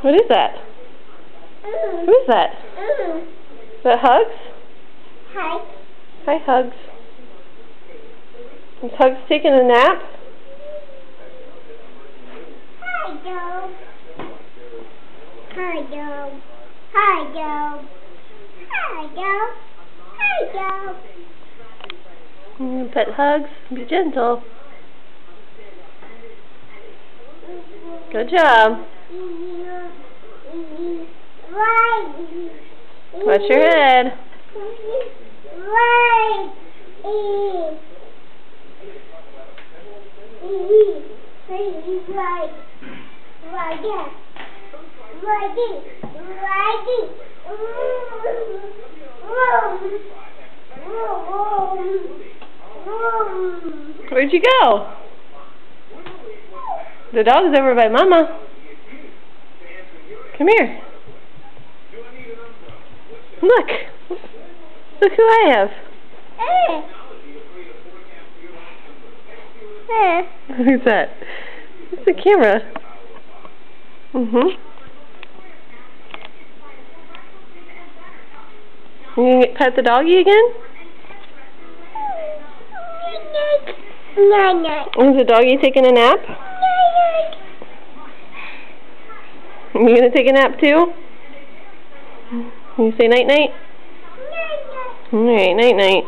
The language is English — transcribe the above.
What is that? Who is that? Is that Hugs? Hi. Hi, Hugs. Is Hugs taking a nap? Hi, Joe. Hi, Joe. Hi, Joe. Hi, Joe. Hi, Joe. Pet Hugs. Be gentle. Good job. Watch your head. Where'd you go? The dog's over by Mama. Come here. Look. Look who I have. Who's that? It's the camera. You gonna pet the doggy again? Is the doggy taking a nap? Are you gonna take a nap too? Can you say night night? Alright, night night.